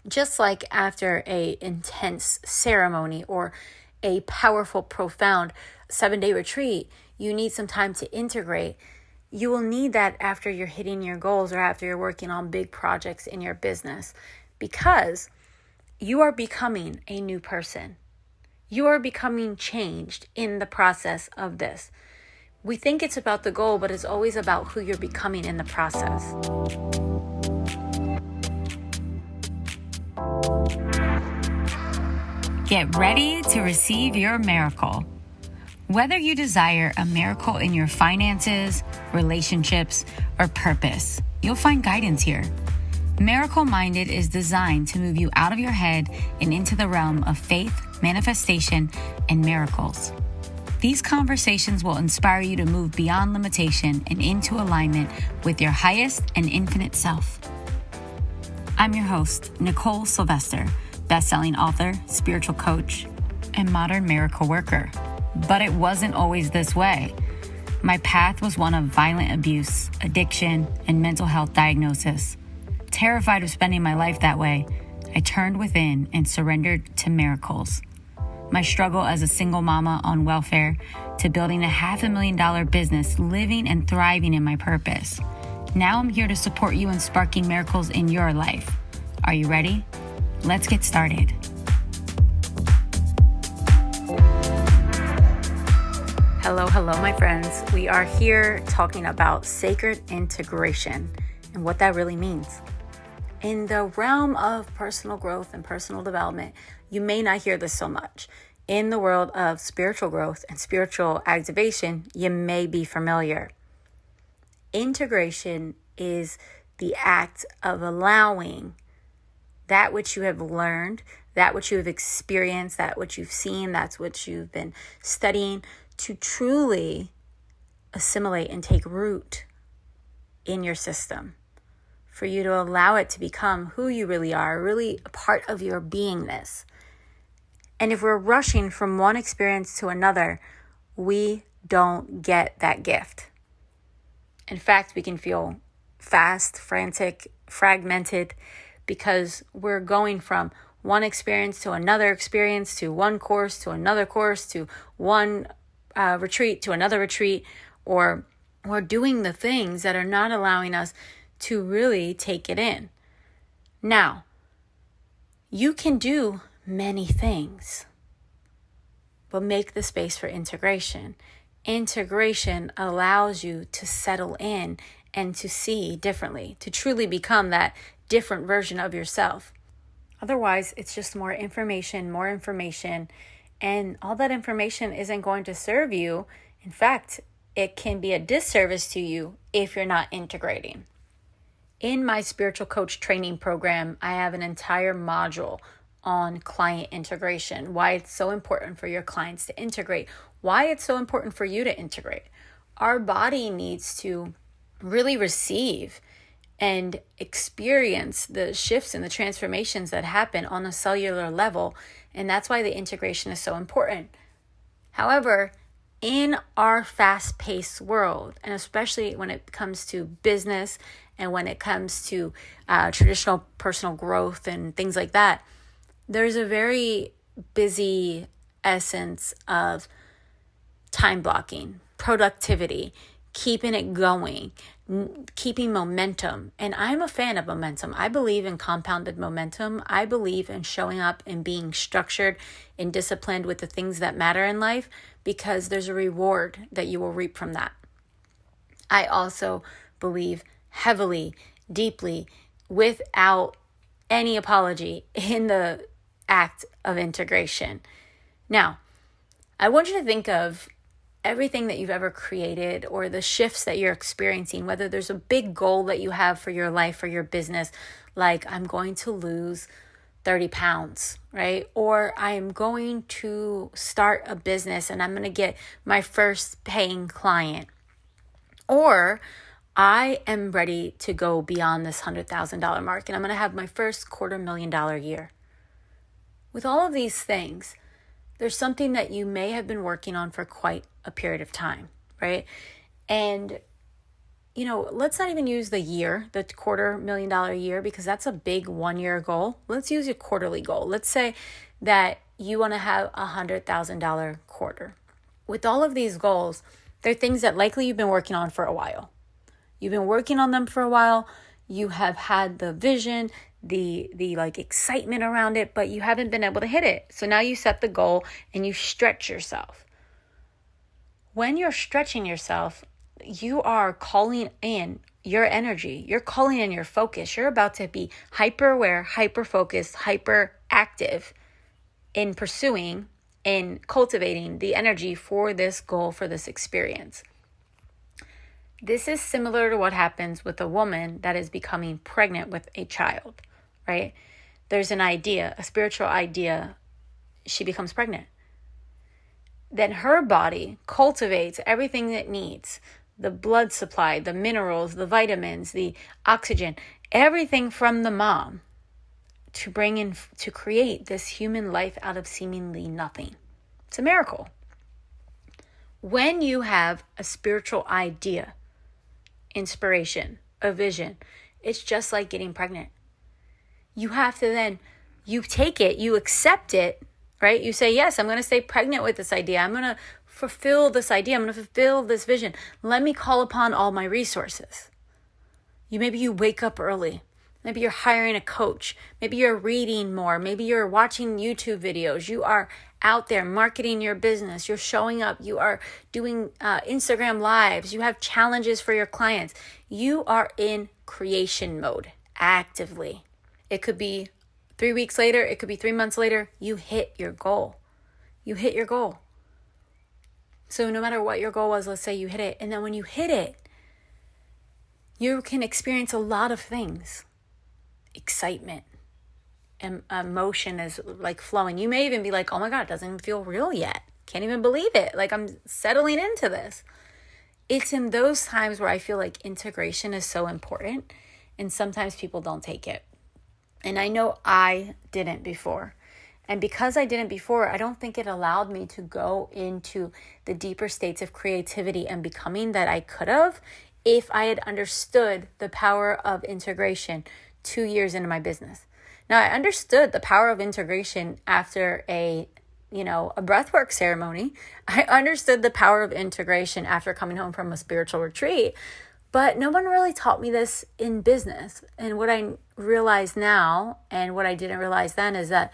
Just like after a intense ceremony or a powerful, profound 7-day retreat, you need some time to integrate. You will need that after you're hitting your goals or after you're working on big projects in your business, because you are becoming a new person. You are becoming changed in the process of this. We think it's about the goal, but it's always about who you're becoming in the process. Get ready to receive your miracle. Whether you desire a miracle in your finances, relationships, or purpose, you'll find guidance here. Miracle Minded is designed to move you out of your head and into the realm of faith, manifestation, and miracles. These conversations will inspire you to move beyond limitation and into alignment with your highest and infinite self. I'm your host, Nicole Sylvester, best-selling author, spiritual coach, and modern miracle worker. But it wasn't always this way. My path was one of violent abuse, addiction, and mental health diagnosis. Terrified of spending my life that way, I turned within and surrendered to miracles. My struggle as a single mama on welfare to building a $500,000 business, living and thriving in my purpose. Now I'm here to support you in sparking miracles in your life. Are you ready? Let's get started. Hello, my friends. We are here talking about sacred integration and what that really means. In the realm of personal growth and personal development, you may not hear this so much. In the world of spiritual growth and spiritual activation, you may be familiar. Integration is the act of allowing that which you have learned, that which you have experienced, that which you've seen, that's what you've been studying, to truly assimilate and take root in your system. For you to allow it to become who you really are, really a part of your beingness. And if we're rushing from one experience to another, we don't get that gift. In fact, we can feel fast, frantic, fragmented, because we're going from one experience to another experience, to one course, to another course, to one retreat, to another retreat, or we're doing the things that are not allowing us to really take it in. Now, you can do many things, but make the space for integration. Integration allows you to settle in and to see differently, to truly become that different version of yourself. Otherwise, it's just more information, and all that information isn't going to serve you. In fact, it can be a disservice to you if you're not integrating. In my spiritual coach training program, I have an entire module on client integration, why it's so important for your clients to integrate, why it's so important for you to integrate. Our body needs to really receive and experience the shifts and the transformations that happen on a cellular level, and that's why the integration is so important. However, in our fast-paced world, and especially when it comes to business and when it comes to traditional personal growth and things like that, there's a very busy essence of time blocking, productivity, keeping it going, keeping momentum. And I'm a fan of momentum. I believe in compounded momentum. I believe in showing up and being structured and disciplined with the things that matter in life, because there's a reward that you will reap from that. I also believe heavily, deeply, without any apology, in the act of integration. Now, I want you to think of everything that you've ever created or the shifts that you're experiencing, whether there's a big goal that you have for your life or your business, like I'm going to lose 30 pounds, right? Or I'm going to start a business and I'm going to get my first paying client. Or I am ready to go beyond this $100,000 mark and I'm going to have my first $250,000 year. With all of these things, there's something that you may have been working on for quite a period of time, right? And let's not even use the year, the $250,000 a year, because that's a big 1-year goal. Let's use a quarterly goal. Let's say that you want to have $100,000 quarter. With all of these goals, they're things that likely you've been working on for a while. You've been working on them for a while. You have had the vision, the excitement around it, but you haven't been able to hit it. So now you set the goal and you stretch yourself. When you're stretching yourself, you are calling in your energy. You're calling in your focus. You're about to be hyper aware, hyper focused, hyper active in pursuing and cultivating the energy for this goal, for this experience. This is similar to what happens with a woman that is becoming pregnant with a child, right? There's an idea, a spiritual idea. She becomes pregnant. Then her body cultivates everything it needs, the blood supply, the minerals, the vitamins, the oxygen, everything from the mom to bring in, to create this human life out of seemingly nothing. It's a miracle. When you have a spiritual idea, inspiration, a vision, it's just like getting pregnant. You have to then, you take it, you accept it, right? You say, yes, I'm going to stay pregnant with this idea. I'm going to fulfill this idea. I'm going to fulfill this vision. Let me call upon all my resources. Maybe you wake up early. Maybe you're hiring a coach. Maybe you're reading more. Maybe you're watching YouTube videos. You are out there marketing your business. You're showing up. You are doing Instagram lives. You have challenges for your clients. You are in creation mode actively. It could be 3 weeks later. It could be 3 months later. You hit your goal. You hit your goal. So no matter what your goal was, let's say you hit it. And then when you hit it, you can experience a lot of things. Excitement. Emotion is like flowing. You may even be like, oh my God, it doesn't even feel real yet. Can't even believe it. Like I'm settling into this. It's in those times where I feel like integration is so important. And sometimes people don't take it. And I know I didn't before. And because I didn't before, I don't think it allowed me to go into the deeper states of creativity and becoming that I could have if I had understood the power of integration 2 years into my business. Now, I understood the power of integration after a breathwork ceremony. I understood the power of integration after coming home from a spiritual retreat. But no one really taught me this in business. And what I realize now and what I didn't realize then is that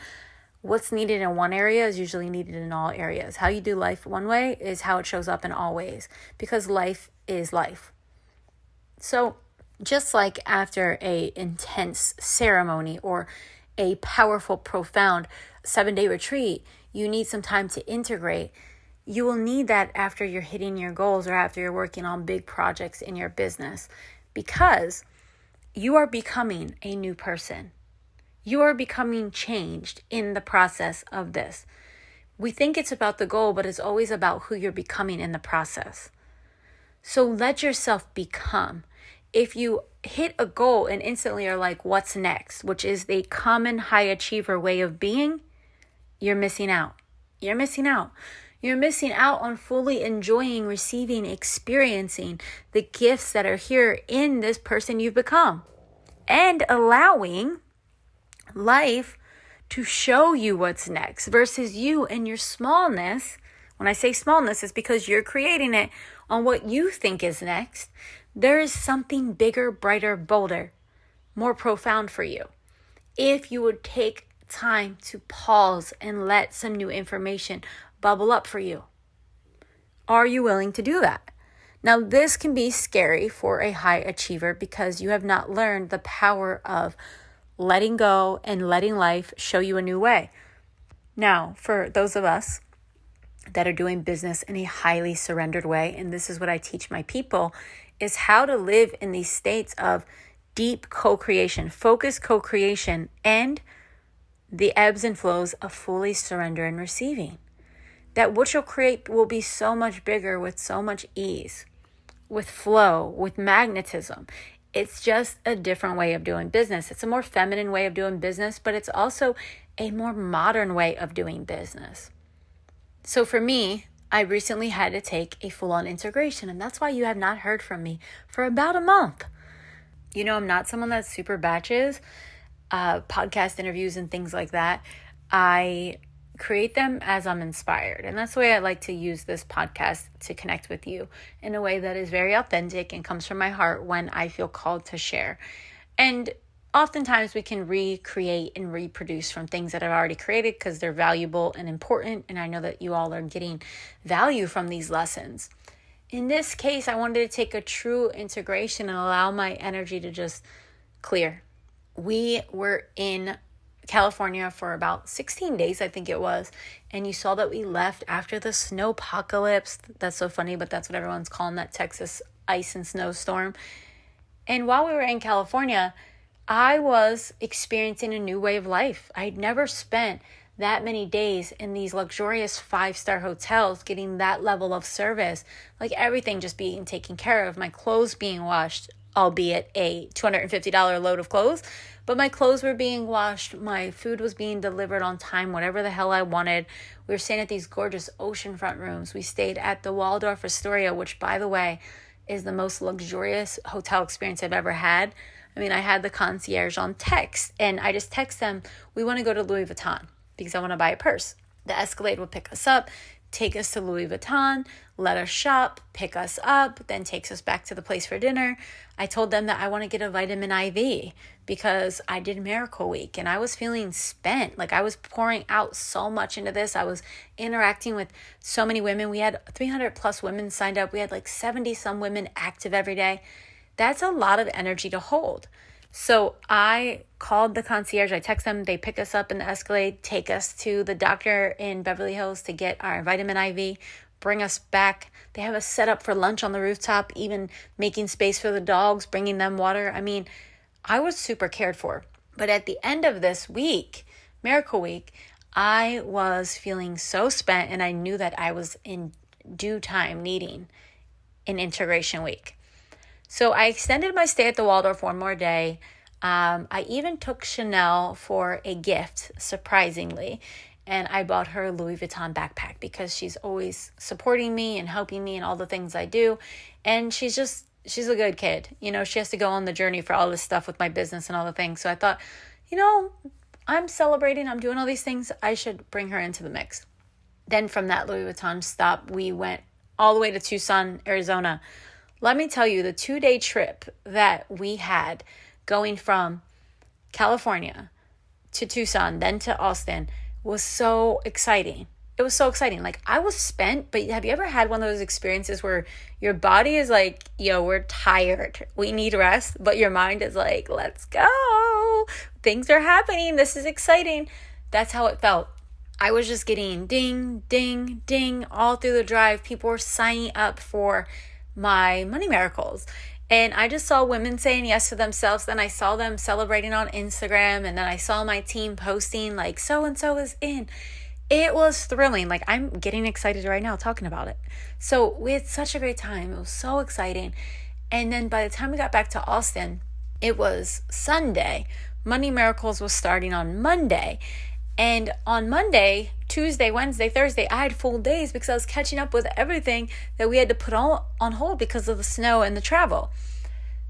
what's needed in one area is usually needed in all areas. How you do life one way is how it shows up in all ways, because life is life. So just like after a intense ceremony or a powerful, profound 7-day retreat, you need some time to integrate. You will need that after you're hitting your goals or after you're working on big projects in your business, because you are becoming a new person. You are becoming changed in the process of this. We think it's about the goal, but it's always about who you're becoming in the process. So let yourself become. If you hit a goal and instantly are like, what's next, which is the common high achiever way of being, you're missing out. You're missing out. You're missing out on fully enjoying, receiving, experiencing the gifts that are here in this person you've become, and allowing life to show you what's next versus you and your smallness. When I say smallness, it's because you're creating it on what you think is next. There is something bigger, brighter, bolder, more profound for you. If you would take time to pause and let some new information bubble up for you. Are you willing to do that? Now, this can be scary for a high achiever because you have not learned the power of letting go and letting life show you a new way. Now, for those of us that are doing business in a highly surrendered way, and this is what I teach my people, is how to live in these states of deep co-creation, focused co-creation, and the ebbs and flows of fully surrender and receiving. That what you'll create will be so much bigger with so much ease, with flow, with magnetism. It's just a different way of doing business. It's a more feminine way of doing business, but it's also a more modern way of doing business. So for me, I recently had to take a full-on integration, and that's why you have not heard from me for about a month. You know, I'm not someone that's super batches, podcast interviews and things like that. I create them as I'm inspired. And that's the way I like to use this podcast to connect with you in a way that is very authentic and comes from my heart when I feel called to share. And oftentimes we can recreate and reproduce from things that I've already created because they're valuable and important. And I know that you all are getting value from these lessons. In this case, I wanted to take a true integration and allow my energy to just clear. We were in California for about 16 days, I think it was. And you saw that we left after the snowpocalypse. That's so funny, but that's what everyone's calling that Texas ice and snowstorm. And while we were in California, I was experiencing a new way of life. I'd never spent that many days in these luxurious 5-star hotels getting that level of service, like everything just being taken care of, my clothes being washed, albeit a $250 load of clothes, but my clothes were being washed, my food was being delivered on time, whatever the hell I wanted. We were staying at these gorgeous oceanfront rooms. We stayed at the Waldorf Astoria, which, by the way, is the most luxurious hotel experience I've ever had. I mean, I had the concierge on text, and I just text them, we want to go to Louis Vuitton because I want to buy a purse. The Escalade would pick us up, take us to Louis Vuitton, let us shop, pick us up, then takes us back to the place for dinner. I told them that I want to get a vitamin IV because I did Miracle Week and I was feeling spent. Like I was pouring out so much into this. I was interacting with so many women. We had 300 plus women signed up. We had like 70 some women active every day. That's a lot of energy to hold. So I called the concierge. I text them. They pick us up in the Escalade, take us to the doctor in Beverly Hills to get our vitamin IV, bring us back. They have us set up for lunch on the rooftop, even making space for the dogs, bringing them water. I mean, I was super cared for. But at the end of this week, Miracle Week, I was feeling so spent, and I knew that I was in due time needing an integration week. So I extended my stay at the Waldorf one more day. I even took Chanel for a gift, surprisingly. And I bought her a Louis Vuitton backpack because she's always supporting me and helping me in all the things I do. And she's a good kid. You know, she has to go on the journey for all this stuff with my business and all the things. So I thought, you know, I'm celebrating. I'm doing all these things. I should bring her into the mix. Then from that Louis Vuitton stop, we went all the way to Tucson, Arizona. Let me tell you, the 2-day trip that we had going from California to Tucson, then to Austin, was so exciting. It was so exciting. Like, I was spent, but have you ever had one of those experiences where your body is like, yo, we're tired, we need rest, but your mind is like, let's go, things are happening, this is exciting? That's how it felt. I was just getting ding, ding, ding all through the drive. People were signing up for my Money Miracles. And I just saw women saying yes to themselves. Then I saw them celebrating on Instagram. And then I saw my team posting like, so-and-so is in. It was thrilling. Like, I'm getting excited right now talking about it. So we had such a great time. It was so exciting. And then by the time we got back to Austin, it was Sunday. Money Miracles was starting on Monday. And on Monday, Tuesday, Wednesday, Thursday, I had full days because I was catching up with everything that we had to put on hold because of the snow and the travel.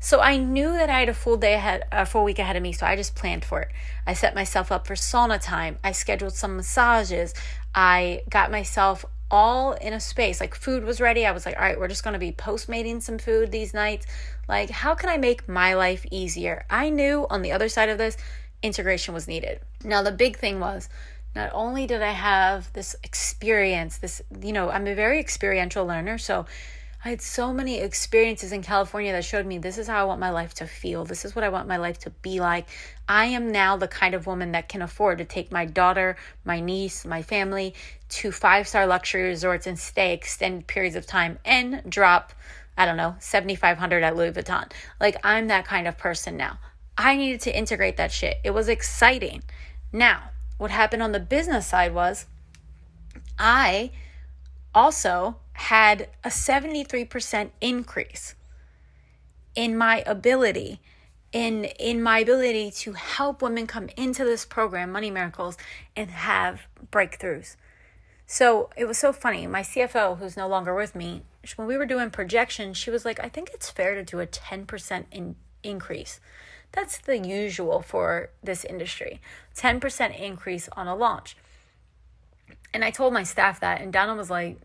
So I knew that I had a full week ahead of me, so I just planned for it. I set myself up for sauna time. I scheduled some massages. I got myself all in a space. Like, food was ready. I was like, all right, we're just going to be Postmating some food these nights. Like, how can I make my life easier? I knew on the other side of this, integration was needed. Now, the big thing was, not only did I have this experience, I'm a very experiential learner, so I had so many experiences in California that showed me this is how I want my life to feel. This is what I want my life to be like. I am now the kind of woman that can afford to take my daughter, my niece, my family to 5-star luxury resorts and stay extended periods of time and drop, $7,500 at Louis Vuitton. Like, I'm that kind of person now. I needed to integrate that shit. It was exciting. Now, what happened on the business side was I also had a 73% increase in my ability, in my ability to help women come into this program, Money Miracles, and have breakthroughs. So it was so funny. My CFO, who's no longer with me, when we were doing projections, she was like, I think it's fair to do a 10% increase. That's the usual for this industry, 10% increase on a launch. And I told my staff that, and Donna was like,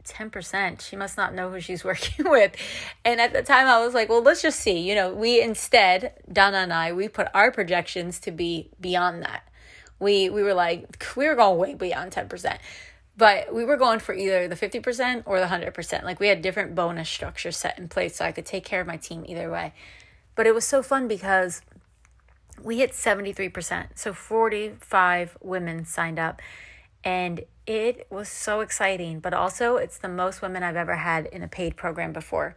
10%, she must not know who she's working with. And at the time I was like, well, let's just see. We instead, Donna and I, we put our projections to be beyond that. We were like, we were going way beyond 10%. But we were going for either the 50% or the 100%. Like, we had different bonus structures set in place so I could take care of my team either way. But it was so fun because we hit 73%. So 45 women signed up. And it was so exciting. But also, it's the most women I've ever had in a paid program before.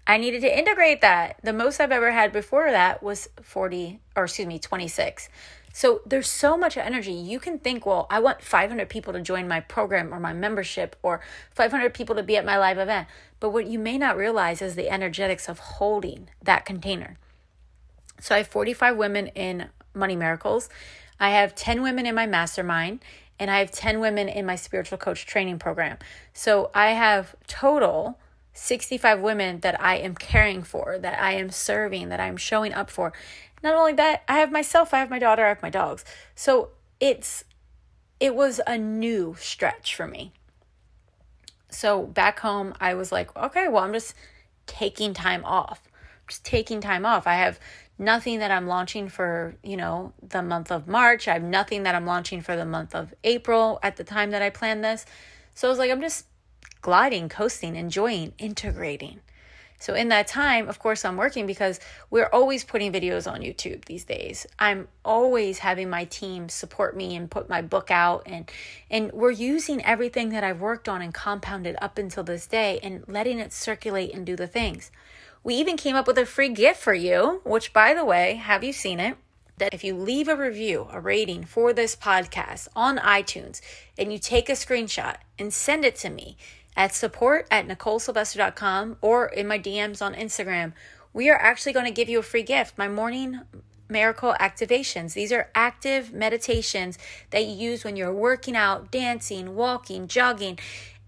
I needed to integrate that. The most I've ever had before that was 26. So there's so much energy. You can think, well, I want 500 people to join my program or my membership, or 500 people to be at my live event. But what you may not realize is the energetics of holding that container. So I have 45 women in Money Miracles. I have 10 women in my mastermind, and I have 10 women in my spiritual coach training program. So I have total 65 women that I am caring for, that I am serving, that I'm showing up for. Not only that, I have myself, I have my daughter, I have my dogs. So it was a new stretch for me. So back home, I was like, okay, well, I'm just taking time off. I have nothing that I'm launching for, the month of March. I have nothing that I'm launching for the month of April at the time that I planned this. So I was like, I'm just gliding, coasting, enjoying, integrating. So in that time, of course, I'm working because we're always putting videos on YouTube these days. I'm always having my team support me and put my book out. And we're using everything that I've worked on and compounded up until this day and letting it circulate and do the things. We even came up with a free gift for you, which, by the way, have you seen it? That if you leave a review, a rating for this podcast on iTunes, and you take a screenshot and send it to me at support@NicoleSylvester.com or in my DMs on Instagram, we are actually going to give you a free gift. My morning miracle activations. These are active meditations that you use when you're working out, dancing, walking, jogging,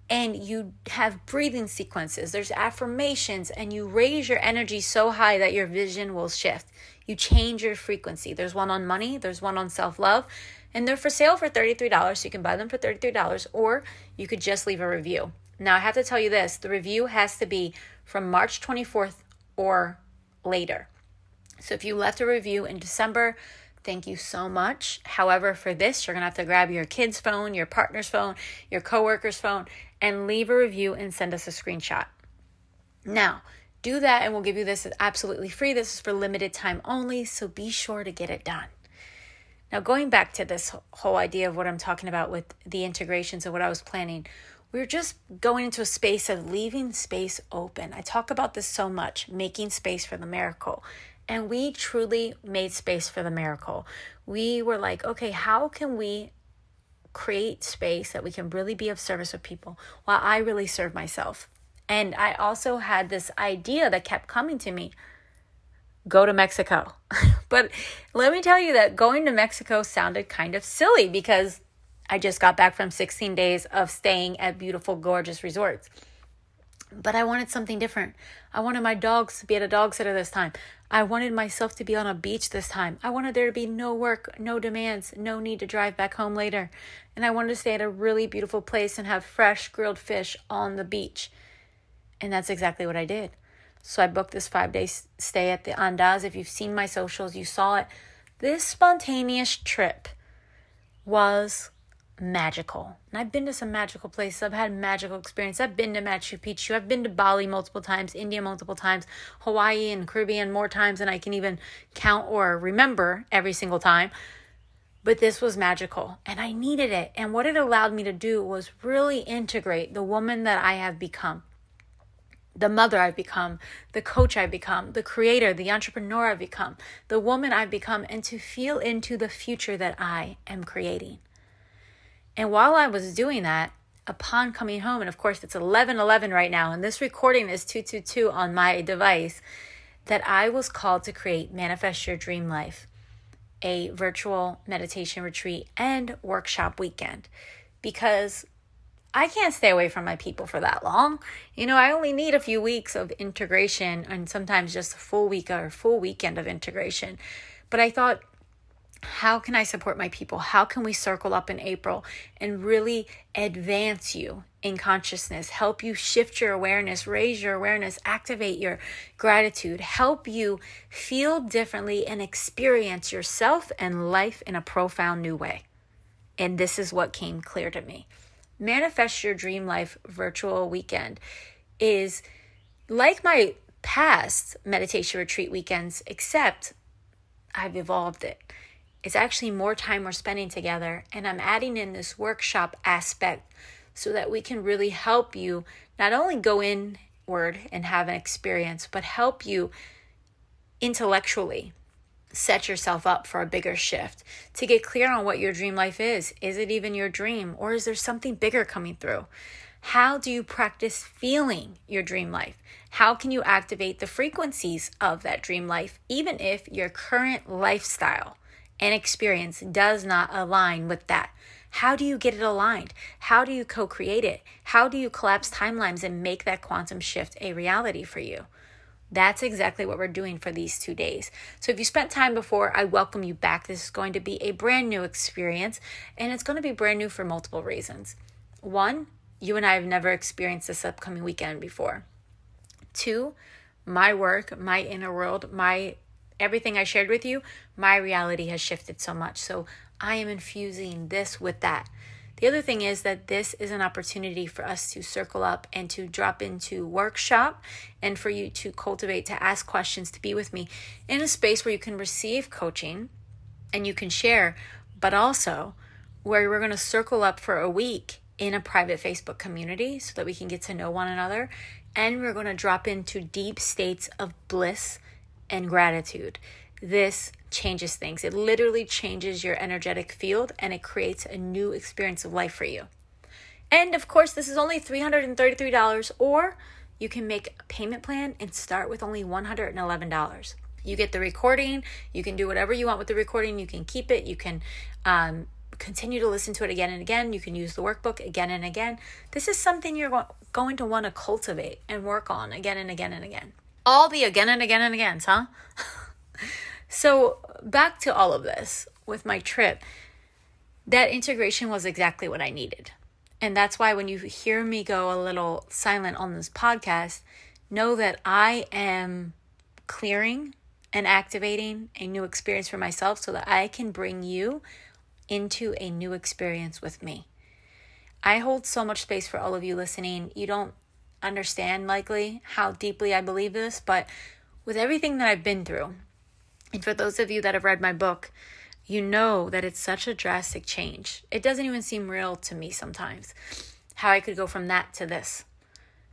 and you have breathing sequences. There's affirmations, and you raise your energy so high that your vision will shift. You change your frequency. There's one on money. There's one on self-love. And they're for sale for $33. So you can buy them for $33, or you could just leave a review. Now, I have to tell you this. The review has to be from March 24th or later. So if you left a review in December, thank you so much. However, for this, you're going to have to grab your kid's phone, your partner's phone, your coworker's phone, and leave a review and send us a screenshot. Now, do that and we'll give you this absolutely free. This is for limited time only, so be sure to get it done. Now, going back to this whole idea of what I'm talking about with the integrations of what I was planning, we're just going into a space of leaving space open. I talk about this so much, making space for the miracle. And we truly made space for the miracle. We were like, okay, how can we create space that we can really be of service with people while I really serve myself? And I also had this idea that kept coming to me, go to Mexico. But let me tell you that going to Mexico sounded kind of silly because I just got back from 16 days of staying at beautiful, gorgeous resorts. But I wanted something different. I wanted my dogs to be at a dog sitter this time. I wanted myself to be on a beach this time. I wanted there to be no work, no demands, no need to drive back home later. And I wanted to stay at a really beautiful place and have fresh grilled fish on the beach. And that's exactly what I did. So I booked this 5-day stay at the Andaz. If you've seen my socials, you saw it. This spontaneous trip was magical. And I've been to some magical places. I've had magical experience. I've been to Machu Picchu. I've been to Bali multiple times, India multiple times, Hawaii and Caribbean more times than I can even count or remember every single time. But this was magical and I needed it. And what it allowed me to do was really integrate the woman that I have become, the mother I've become, the coach I've become, the creator, the entrepreneur I've become, the woman I've become, and to feel into the future that I am creating. And while I was doing that, upon coming home, and of course it's 11:11 right now, and this recording is 2:22 on my device, that I was called to create Manifest Your Dream Life, a virtual meditation retreat and workshop weekend. Because I can't stay away from my people for that long. I only need a few weeks of integration and sometimes just a full week or a full weekend of integration. But I thought, how can I support my people? How can we circle up in April and really advance you in consciousness, help you shift your awareness, raise your awareness, activate your gratitude, help you feel differently and experience yourself and life in a profound new way? And this is what came clear to me. Manifest Your Dream Life virtual weekend is like my past meditation retreat weekends, except I've evolved it. It's actually more time we're spending together, and I'm adding in this workshop aspect so that we can really help you not only go inward and have an experience, but help you intellectually set yourself up for a bigger shift, to get clear on what your dream life is. Is it even your dream, or is there something bigger coming through? How do you practice feeling your dream life? How can you activate the frequencies of that dream life, even if your current lifestyle and experience does not align with that? How do you get it aligned? How do you co-create it? How do you collapse timelines and make that quantum shift a reality for you? That's exactly what we're doing for these 2 days. So if you spent time before, I welcome you back. This is going to be a brand new experience, and it's going to be brand new for multiple reasons. 1, you and I have never experienced this upcoming weekend before. 2, my work, my inner world, everything I shared with you, my reality has shifted so much. So I am infusing this with that. The other thing is that this is an opportunity for us to circle up and to drop into workshop, and for you to cultivate, to ask questions, to be with me in a space where you can receive coaching and you can share, but also where we're going to circle up for a week in a private Facebook community so that we can get to know one another. And we're going to drop into deep states of bliss and gratitude. This changes things. It literally changes your energetic field, and it creates a new experience of life for you. And of course, this is only $333, or you can make a payment plan and start with only $111. You get the recording. You can do whatever you want with the recording. You can keep it. You can continue to listen to it again and again. You can use the workbook again and again. This is something you're going to want to cultivate and work on again and again and again. All the again and again and again, huh? So back to all of this with my trip, that integration was exactly what I needed. And that's why when you hear me go a little silent on this podcast, know that I am clearing and activating a new experience for myself so that I can bring you into a new experience with me. I hold so much space for all of you listening. You don't understand likely how deeply I believe this, but with everything that I've been through, and for those of you that have read my book, you know that it's such a drastic change. It doesn't even seem real to me sometimes, how I could go from that to this.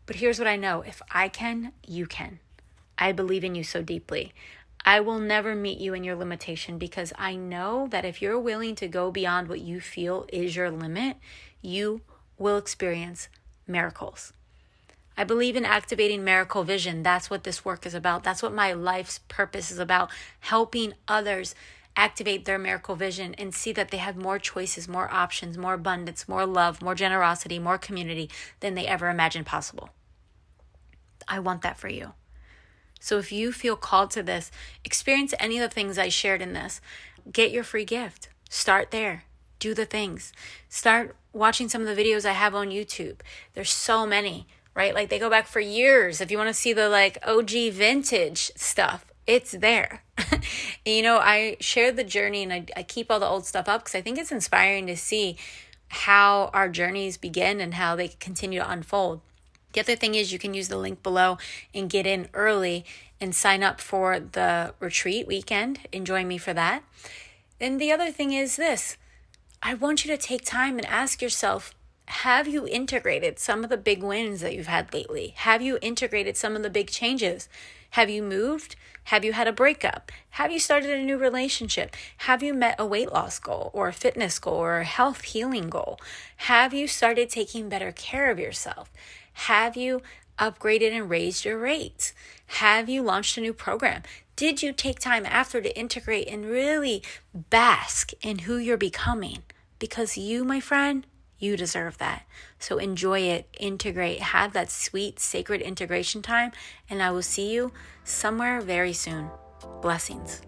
But here's what I know. If I can, you can. I believe in you so deeply. I will never meet you in your limitation, because I know that if you're willing to go beyond what you feel is your limit, you will experience miracles. I believe in activating miracle vision. That's what this work is about. That's what my life's purpose is about, helping others activate their miracle vision and see that they have more choices, more options, more abundance, more love, more generosity, more community than they ever imagined possible. I want that for you. So if you feel called to this, experience any of the things I shared in this, get your free gift. Start there. Do the things. Start watching some of the videos I have on YouTube. There's so many. Right? Like they go back for years. If you want to see the OG vintage stuff, it's there. I share the journey, and I keep all the old stuff up because I think it's inspiring to see how our journeys begin and how they continue to unfold. The other thing is you can use the link below and get in early and sign up for the retreat weekend and join me for that. And the other thing is this. I want you to take time and ask yourself, have you integrated some of the big wins that you've had lately? Have you integrated some of the big changes? Have you moved? Have you had a breakup? Have you started a new relationship? Have you met a weight loss goal or a fitness goal or a health healing goal? Have you started taking better care of yourself? Have you upgraded and raised your rates? Have you launched a new program? Did you take time after to integrate and really bask in who you're becoming? Because you, my friend, You deserve that. So enjoy it, integrate, have that sweet, sacred integration time, and I will see you somewhere very soon. Blessings.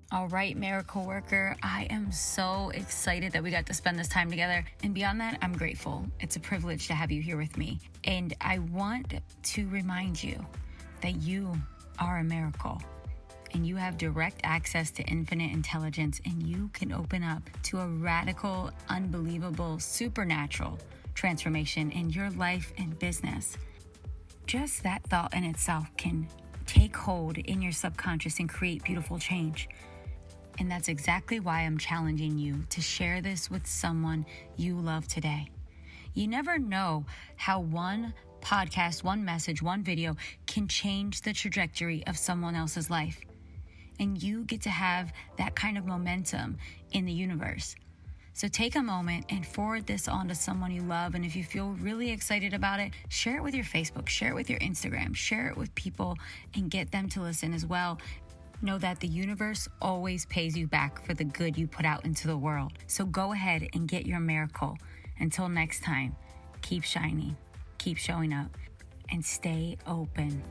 All right, miracle worker, I am so excited that we got to spend this time together. And beyond that, I'm grateful. It's a privilege to have you here with me. And I want to remind you that you are a miracle and you have direct access to infinite intelligence, and you can open up to a radical, unbelievable, supernatural transformation in your life and business. Just that thought in itself can take hold in your subconscious and create beautiful change. And that's exactly why I'm challenging you to share this with someone you love today. You never know how one podcast, one message, one video can change the trajectory of someone else's life. And you get to have that kind of momentum in the universe. So take a moment and forward this on to someone you love. And if you feel really excited about it, share it with your Facebook, share it with your Instagram, share it with people and get them to listen as well. Know that the universe always pays you back for the good you put out into the world. So go ahead and get your miracle. Until next time, keep shining, keep showing up, and stay open.